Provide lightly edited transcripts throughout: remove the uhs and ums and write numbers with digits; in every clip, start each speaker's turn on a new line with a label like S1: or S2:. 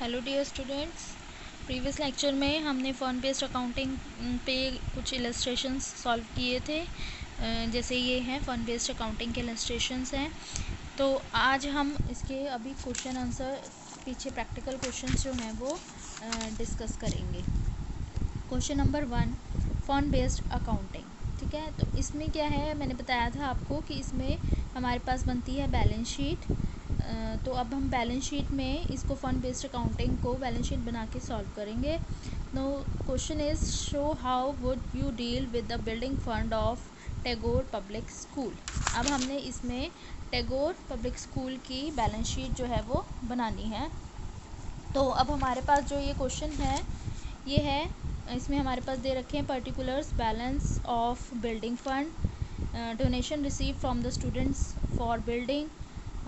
S1: Hello dear students. Previous lecture में हमने fund based accounting पे कुछ इलस्ट्रेशंस सॉल्व किए थे। जैसे ये हैं फंड बेस्ड अकाउंटिंग के इलस्ट्रेशंस हैं। तो आज हम इसके अभी क्वेश्चन आंसर पीछे प्रैक्टिकल क्वेश्चंस जो हैं वो डिस्कस करेंगे। Question number 1, fund based accounting. ठीक है, तो इसमें क्या है, मैंने बताया था आपको कि इसमें हमारे पास बनती है बैलेंस शीट। तो अब हम बैलेंस शीट में इसको फंड बेस्ड अकाउंटिंग को बैलेंस शीट बना के सॉल्व करेंगे। No question is show how would you deal with the building fund of Tagore public school. अब हमने इसमें टैगोर पब्लिक स्कूल की बैलेंस शीट जो है वो बनानी है। तो अब हमारे पास जो ये क्वेश्चन है ये है, इसमें हमारे पास दे रखे हैं particulars, balance of building fund, donation receive from the students for building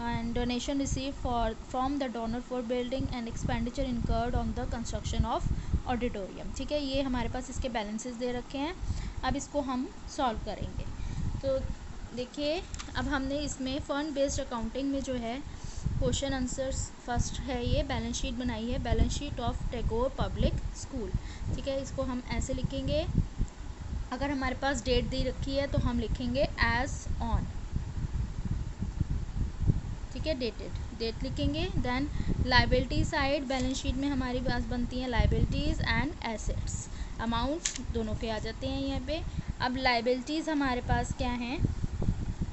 S1: and donation received from the donor for building and expenditure incurred on the construction of auditorium। ठीक है, ये हमारे पास इसके बैलेंसेस दे रखे हैं। अब इसको हम सॉल्व करेंगे। तो देखिए, अब हमने इसमें फंड बेस्ड अकाउंटिंग में जो है क्वेश्चन आंसर्स फर्स्ट है, ये बैलेंस शीट बनाई है, balance sheet of Tagore public school. ठीक है, इसको हम ऐसे लिखेंगे। अगर हमारे पास डेट दी रखी है तो हम लिखेंगे एज ऑन। ठीक है, डेट लिखेंगे। Then liability side, balance sheet में हमारी पास बनती हैं लाइबिलिटीज़ एंड एसेट्स। अमाउंट्स दोनों के आ जाते हैं यहाँ पे। अब लाइबिलिटीज़ हमारे पास क्या हैं,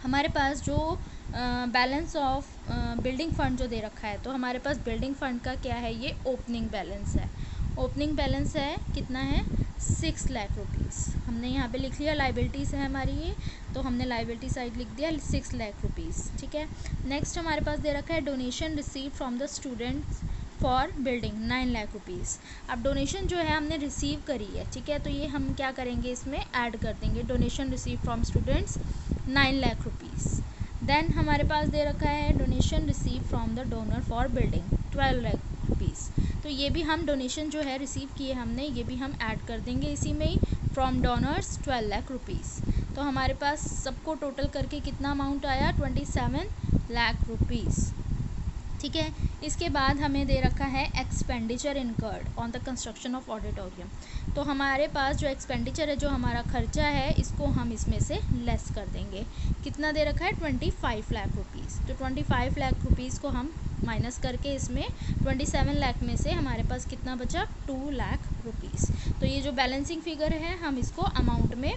S1: हमारे पास जो बैलेंस ऑफ बिल्डिंग फंड जो दे रखा है, तो हमारे पास बिल्डिंग फंड का क्या है, ये ओपनिंग बैलेंस है। ओपनिंग बैलेंस है कितना है, 6 लाख रुपीज़। हमने यहाँ पे लिख लिया, लाइबिलिटीज़ है हमारी ये, तो हमने लाइबिलिटी साइड लिख दिया 6 लाख रुपीज़। ठीक है, नेक्स्ट हमारे पास दे रखा है donation receive from the students for building 9 lakh rupees. अब डोनेशन जो है हमने रिसीव करी है, ठीक है, तो ये हम क्या करेंगे, इसमें ऐड कर देंगे, donation receive from students 9 lakh rupees. Then हमारे पास दे रखा है donation receive from the donor for building 12 lakh rupees. तो ये भी हम डोनेशन जो है रिसीव किए हमने, ये भी हम ऐड कर देंगे इसी में ही, फ्रॉम डोनर्स 12 लाख रुपीज़। तो हमारे पास सबको टोटल करके कितना अमाउंट आया, 27 लाख रुपीज़। ठीक है, इसके बाद हमें दे रखा है expenditure incurred on the construction of auditorium. तो हमारे पास जो एक्सपेंडिचर है, जो हमारा खर्चा है, इसको हम इसमें से लेस कर देंगे। कितना दे रखा है, 25 लाख रुपीज़। तो 25 लाख रुपीज़ को हम माइनस करके इसमें 27 लाख में से हमारे पास कितना बचा, 2 लाख रुपीज़। तो ये जो बैलेंसिंग फिगर है हम इसको अमाउंट में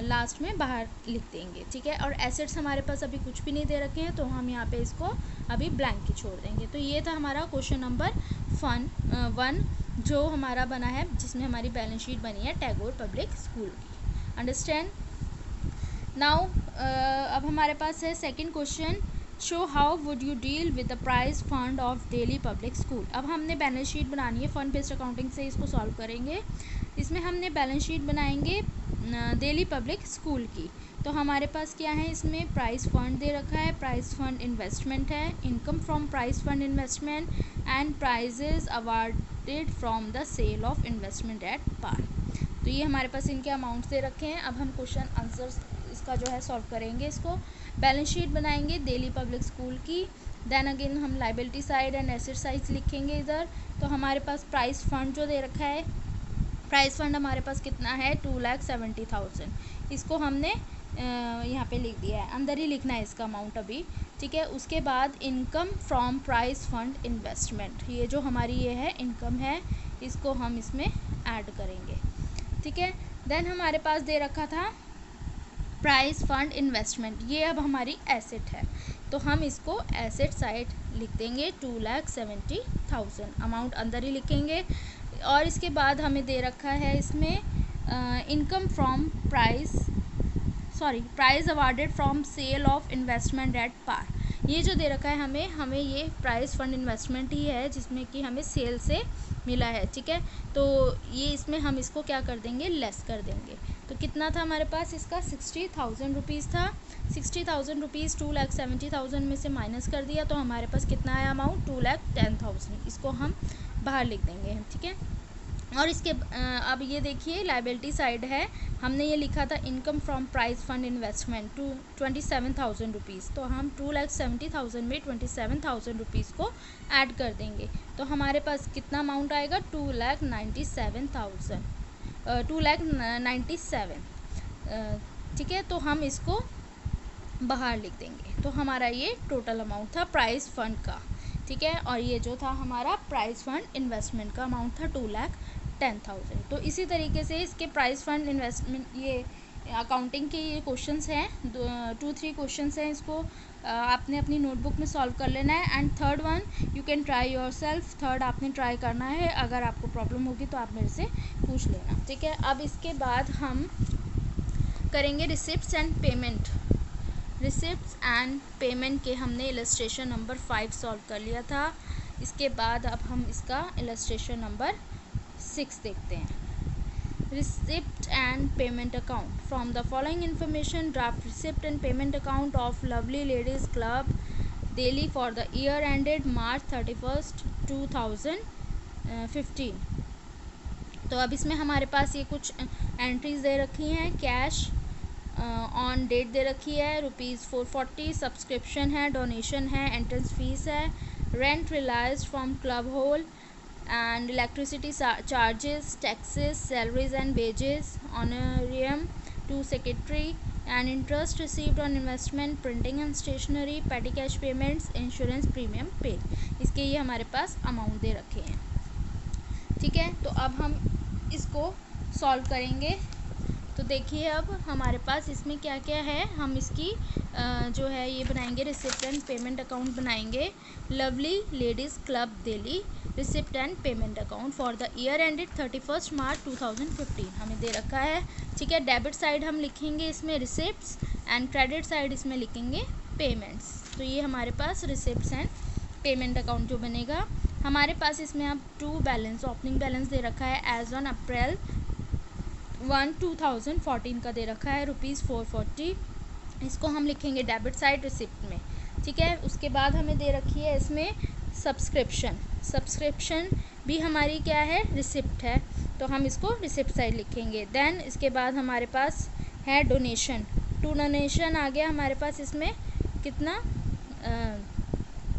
S1: लास्ट में बाहर लिख देंगे। ठीक है, और एसेट्स हमारे पास अभी कुछ भी नहीं दे रखे हैं, तो हम यहाँ पे इसको अभी ब्लैंक ही छोड़ देंगे। तो ये था हमारा क्वेश्चन नंबर 1 जो हमारा बना है, जिसमें हमारी बैलेंस शीट बनी है टैगोर पब्लिक स्कूल की। Understand now. अब हमारे पास है second question, show how would you deal with the prize fund of Delhi public school. अब हमने बैलेंस शीट बनानी है, फंड बेस्ड अकाउंटिंग से इसको सॉल्व करेंगे। इसमें हमने बैलेंस शीट बनाएंगे डेली पब्लिक स्कूल की। तो हमारे पास क्या है, इसमें प्राइस फंड दे रखा है, प्राइस फंड इन्वेस्टमेंट है, income from prize fund investment and prizes awarded from the sale of investment at par. तो ये हमारे पास इनके अमाउंट्स दे रखे हैं। अब हम क्वेश्चन आंसर्स इसका जो है सॉल्व करेंगे। इसको बैलेंस शीट बनाएंगे डेली पब्लिक स्कूल की। देन अगेन हम liability side and asset side लिखेंगे इधर। तो हमारे पास प्राइस फंड जो दे रखा है, प्राइस फंड हमारे पास कितना है, 2,70,000। इसको हमने यहाँ पे लिख दिया है, अंदर ही लिखना है इसका अमाउंट अभी। ठीक है, उसके बाद income from prize fund investment, ये जो हमारी ये है इनकम है, इसको हम इसमें ऐड करेंगे। ठीक है, देन हमारे पास दे रखा था प्राइस फंड इन्वेस्टमेंट, ये अब हमारी एसेट है, तो हम इसको एसेट साइड लिख देंगे 2,70,000, अमाउंट अंदर ही लिखेंगे। और इसके बाद हमें दे रखा है इसमें income from prize awarded from sale of investment at par. ये जो दे रखा है हमें ये प्राइस फंड इन्वेस्टमेंट ही है, जिसमें कि हमें सेल से मिला है। ठीक है, तो ये इसमें हम इसको क्या कर देंगे, लेस कर देंगे। तो कितना था हमारे पास, इसका 60,000 रुपीज़ था। 60,000 रुपीज़ 2,70,000 में से माइनस कर दिया, तो हमारे पास कितना आया अमाउंट, 2,10,000। इसको हम बाहर लिख देंगे। ठीक है, और इसके अब ये देखिए लाइबिलिटी साइड है, हमने ये लिखा था income from prize fund investment to 27,000 rupees, तो हम 2,70,000 में 27,000 रुपीज़ को ऐड कर देंगे, तो हमारे पास कितना अमाउंट आएगा 2,97,000 2,97,000 ठीक है। तो हम इसको बाहर लिख देंगे, तो हमारा ये टोटल अमाउंट था प्राइज फंड का, ठीक है। और ये जो था हमारा प्राइज फंड इन्वेस्टमेंट का अमाउंट था 2,10,000। तो इसी तरीके से इसके प्राइज फंड इन्वेस्टमेंट ये अकाउंटिंग के ये क्वेश्चंस हैं, 2-3 क्वेश्चंस हैं, इसको आपने अपनी नोटबुक में सॉल्व कर लेना है। And third one you can try yourself, third आपने ट्राई करना है, अगर आपको प्रॉब्लम होगी तो आप मेरे से पूछ लेना, ठीक है। अब इसके बाद हम करेंगे receipts and payment. Receipts and payment के हमने इलस्ट्रेशन नंबर 5 सॉल्व कर लिया था। इसके बाद अब हम इसका इलस्ट्रेशन नंबर 6 देखते हैं। Receipt and payment account from the following information draft receipt and payment account of lovely ladies club Delhi for the year ended March 31, 2015। तो अब इसमें हमारे पास ये कुछ एंट्रीज दे रखी हैं। कैश ऑन डेट दे रखी है ₹440, सब्सक्रिप्शन है, डोनेशन है, एंट्रेंस फीस है, rent realised from club hall and electricity charges, taxes, salaries and wages, honorarium to secretary and interest received on investment, printing and stationery, petty cash payments, insurance premium paid। इसके ये हमारे पास amount दे रखे हैं, ठीक है। तो अब हम इसको सॉल्व करेंगे। तो देखिए अब हमारे पास इसमें क्या क्या है, हम इसकी जो है ये बनाएंगे रिसिप्ट एंड पेमेंट अकाउंट बनाएंगे। Lovely ladies club Delhi receipt and payment account for the year ended 31 मार्च 2015 हमें दे रखा है, ठीक है। डेबिट साइड हम लिखेंगे इसमें रिसिप्ट्स एंड क्रेडिट साइड इसमें लिखेंगे पेमेंट्स। तो ये हमारे पास रिसिप्ट्स एंड पेमेंट अकाउंट जो बनेगा, हमारे पास इसमें अब 2 बैलेंस ओपनिंग बैलेंस दे रखा है एज ऑन अप्रैल 1, 2014 का दे रखा है ₹440, इसको हम लिखेंगे डेबिट साइड रिसिप्ट में, ठीक है। उसके बाद हमें दे रखी है इसमें सब्सक्रिप्शन भी हमारी क्या है रिसिप्ट है, तो हम इसको रिसिप्ट साइड लिखेंगे। देन इसके बाद हमारे पास है डोनेशन, डोनेशन आ गया हमारे पास इसमें कितना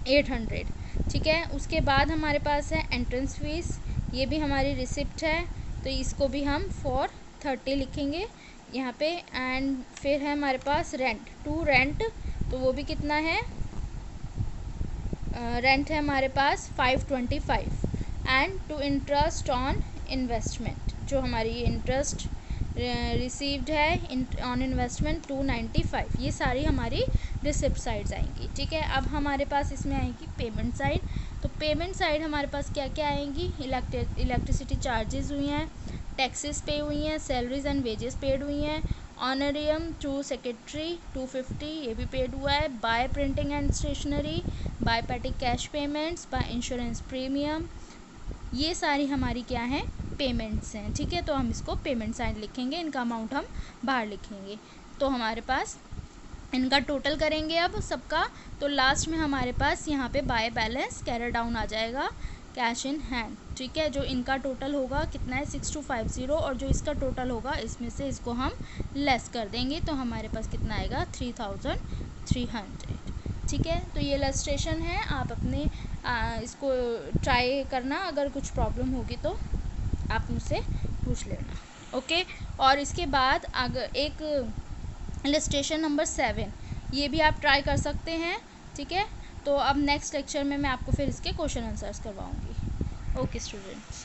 S1: 800, ठीक है। उसके बाद हमारे पास है एंट्रेंस फीस, ये भी हमारी रिसिप्ट है, तो इसको भी हम 430 लिखेंगे यहाँ पे। एंड फिर है हमारे पास रेंट, टू रेंट, तो वो भी कितना है रेंट है हमारे पास 525। And to interest on investment, जो हमारी इंटरेस्ट रिसीव्ड है ऑन इन्वेस्टमेंट 295, ये सारी हमारी रिसिप्ट साइड्स आएंगी, ठीक है। अब हमारे पास इसमें आएगी पेमेंट साइड, तो पेमेंट साइड हमारे पास क्या क्या आएंगी, इलेक्ट्रिसिटी चार्जेस हुई हैं, टैक्सेस पे हुई हैं, सैलरीज एंड वेजेस पेड हुई हैं, ऑनरियम टू सेक्रेटरी 250 ये भी पेड हुआ है, by printing and stationery, by petty cash payments, by insurance premium, ये सारी हमारी क्या हैं पेमेंट्स हैं, ठीक है। तो हम इसको पेमेंट साइड लिखेंगे, इनका अमाउंट हम बाहर लिखेंगे। तो हमारे पास इनका टोटल करेंगे अब सबका, तो लास्ट में हमारे पास यहाँ पे बाय बैलेंस कैरी डाउन आ जाएगा कैश इन हैंड, ठीक है। जो इनका टोटल होगा कितना है 6250, और जो इसका टोटल होगा इसमें से इसको हम लेस कर देंगे, तो हमारे पास कितना आएगा 3300, ठीक है। तो ये इलस्ट्रेशन है, आप अपने इसको ट्राई करना, अगर कुछ प्रॉब्लम होगी तो आप मुझसे पूछ लेना, ओके। और इसके बाद अगर एक इलस्ट्रेशन नंबर 7 ये भी आप ट्राई कर सकते हैं, ठीक है। तो अब नेक्स्ट लेक्चर में मैं आपको फिर इसके क्वेश्चन आंसर्स करवाऊँगी, ओके स्टूडेंट्स।